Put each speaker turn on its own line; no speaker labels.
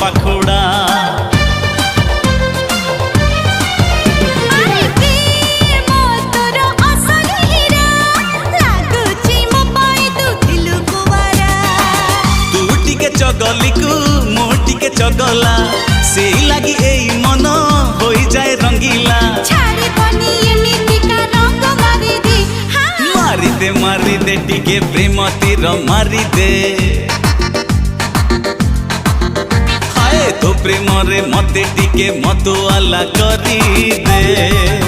पाखुड़ा चगली को मोटी के चगला से लगी ए मन हो जाए रंगीला मारी दे टिके प्रेम तीर मारी दे हाय तो प्रेम रे मते टिके मतवाला करी दे।